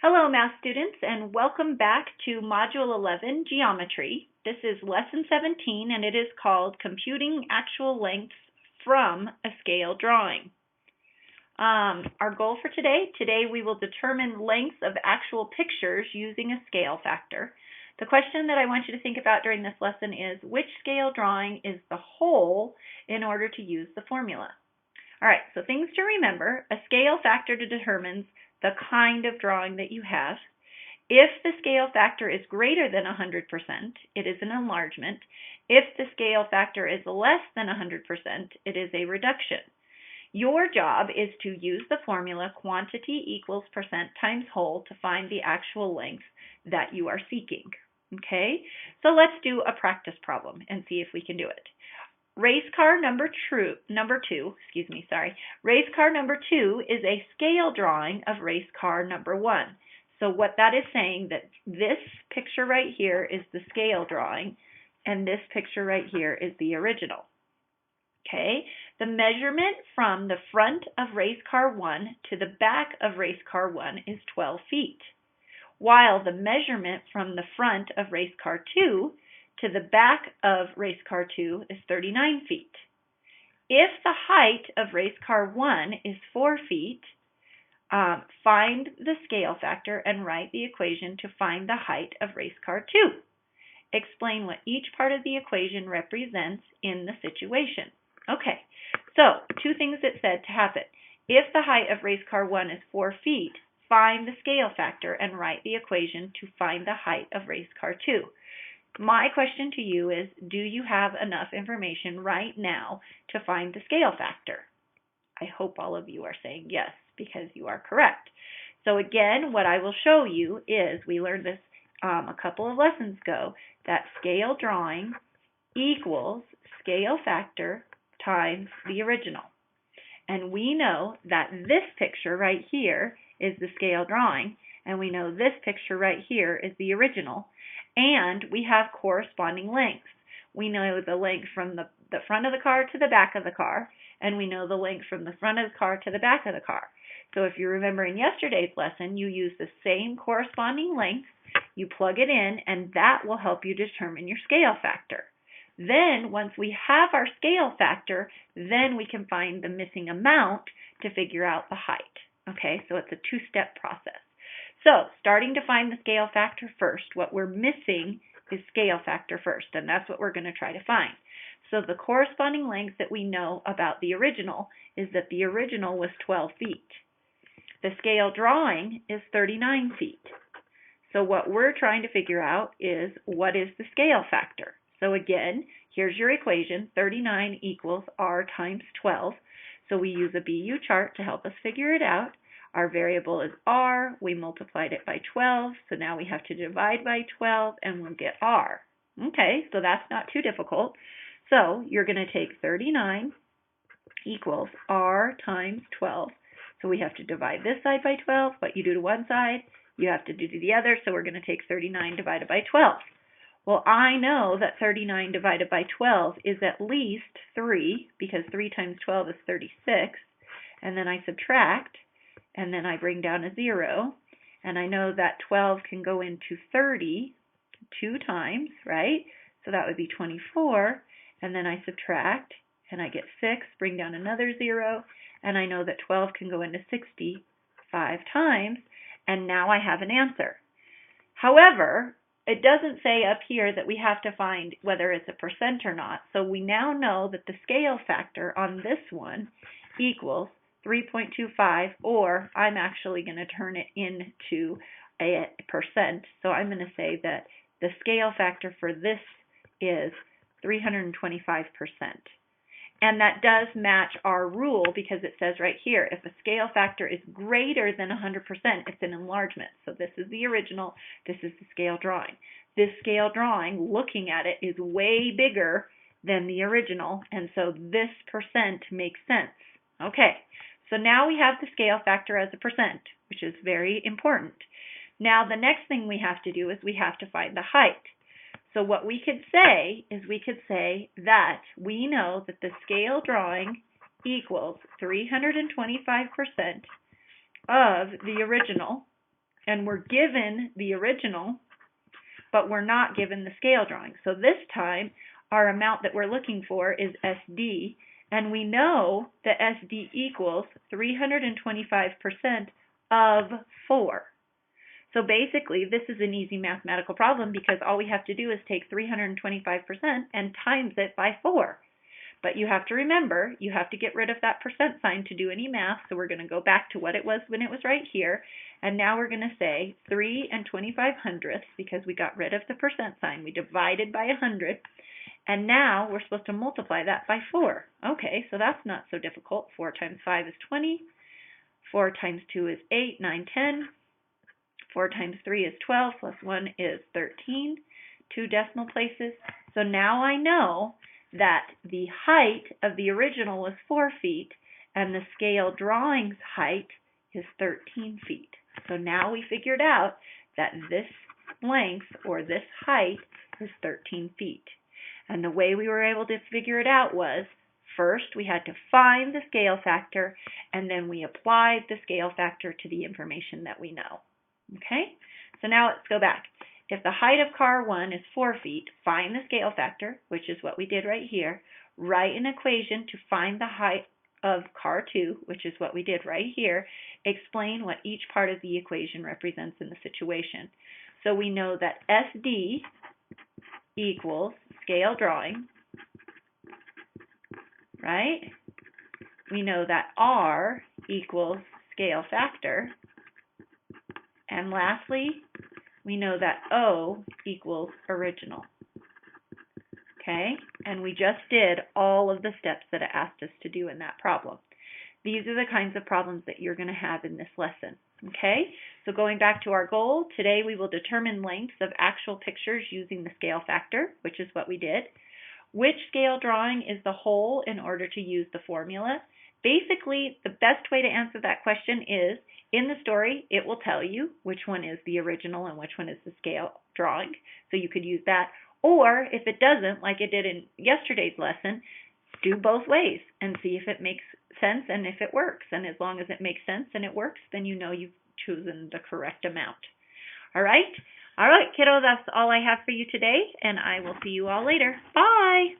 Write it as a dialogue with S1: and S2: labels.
S1: Hello, math students, and welcome back to Module 11, Geometry. This is Lesson 17, and it is called Computing Actual Lengths from a Scale Drawing. Our goal for today we will determine lengths of actual pictures using a scale factor. The question that I want you to think about during this lesson is, which scale drawing is the whole in order to use the formula? All right, so things to remember. A scale factor determines the kind of drawing that you have. If the scale factor is greater than 100%, it is an enlargement. If the scale factor is less than 100%, it is a reduction. Your job is to use the formula quantity equals percent times whole to find the actual length that you are seeking. Okay, so let's do a practice problem and see if we can do it. Race car number two is a scale drawing of race car number 1. So what that is saying that this picture right here is the scale drawing and this picture right here is the original. Okay, the measurement from the front of race car 1 to the back of race car 1 is 12 feet, while the measurement from the front of race car 2 to the back of race car 2 is 39 feet. If the height of race car 1 is 4 feet, find the scale factor and write the equation to find the height of race car 2. Explain what each part of the equation represents in the situation. Okay, so two things it said to happen. If the height of race car 1 is 4 feet, find the scale factor and write the equation to find the height of race car 2. My question to you is, do you have enough information right now to find the scale factor? I hope all of you are saying yes, because you are correct. So again, what I will show you is, we learned this a couple of lessons ago, that scale drawing equals scale factor times the original. And we know that this picture right here is the scale drawing, and we know this picture right here is the original. And we have corresponding lengths. We know the length from the front of the car to the back of the car, and we know the length from the front of the car to the back of the car. So if you remember in yesterday's lesson, you use the same corresponding length, you plug it in, and that will help you determine your scale factor. Then, once we have our scale factor, then we can find the missing amount to figure out the height. Okay, so it's a two-step process. So, starting to find the scale factor first, what we're missing is scale factor first, and that's what we're going to try to find. So the corresponding length that we know about the original is that the original was 12 feet. The scale drawing is 39 feet. So what we're trying to figure out is, what is the scale factor? So again, here's your equation, 39 equals r times 12. So we use a BU chart to help us figure it out. Our variable is r, we multiplied it by 12, so now we have to divide by 12 and we'll get r. Okay, so that's not too difficult. So you're going to take 39 equals r times 12. So we have to divide this side by 12. What you do to one side, you have to do to the other, so we're going to take 39 divided by 12. Well, I know that 39 divided by 12 is at least 3, because 3 times 12 is 36, and then I subtract, and then I bring down a 0, and I know that 12 can go into 30 2 times, right? So that would be 24, and then I subtract, and I get 6, bring down another 0, and I know that 12 can go into 60 5 times, and now I have an answer. However, it doesn't say up here that we have to find whether it's a percent or not, so we now know that the scale factor on this one equals 3.25, or I'm actually going to turn it into a percent. So I'm going to say that the scale factor for this is 325%. And that does match our rule, because it says right here, if a scale factor is greater than 100%, it's an enlargement. So this is the original, this is the scale drawing. This scale drawing, looking at it, is way bigger than the original, and so this percent makes sense. Okay, so now we have the scale factor as a percent, which is very important. Now the next thing we have to do is we have to find the height. So what we could say is that we know that the scale drawing equals 325% of the original and we're given the original, but we're not given the scale drawing. So this time, our amount that we're looking for is SD, and we know that SD equals 325% of 4. So basically, this is an easy mathematical problem because all we have to do is take 325% and times it by 4. But you have to remember, you have to get rid of that percent sign to do any math, so we're going to go back to what it was when it was right here, and now we're going to say 3 and 25/100ths because we got rid of the percent sign. We divided by 100, and now we're supposed to multiply that by 4. Okay, so that's not so difficult. 4 times 5 is 20. 4 times 2 is 8, 9, 10. 4 times 3 is 12, plus 1 is 13. 2 decimal places. So now I know that the height of the original was 4 feet, and the scale drawing's height is 13 feet. So now we figured out that this length, or this height, is 13 feet. And the way we were able to figure it out was, first we had to find the scale factor, and then we applied the scale factor to the information that we know. Okay? So now let's go back. If the height of car 1 is 4 feet, find the scale factor, which is what we did right here. Write an equation to find the height of car 2, which is what we did right here. Explain what each part of the equation represents in the situation. So we know that SD equals scale drawing, right? We know that R equals scale factor. And lastly, we know that O equals original. Okay? And we just did all of the steps that it asked us to do in that problem. These are the kinds of problems that you're going to have in this lesson. Okay? So going back to our goal, today we will determine lengths of actual pictures using the scale factor, which is what we did. Which scale drawing is the whole in order to use the formula? Basically, the best way to answer that question is, in the story, it will tell you which one is the original and which one is the scale drawing. So you could use that. Or if it doesn't, like it did in yesterday's lesson, do both ways and see if it makes sense and if it works. And as long as it makes sense and it works, then you know you've chosen the correct amount. All right? All right, kiddo, that's all I have for you today, and I will see you all later. Bye!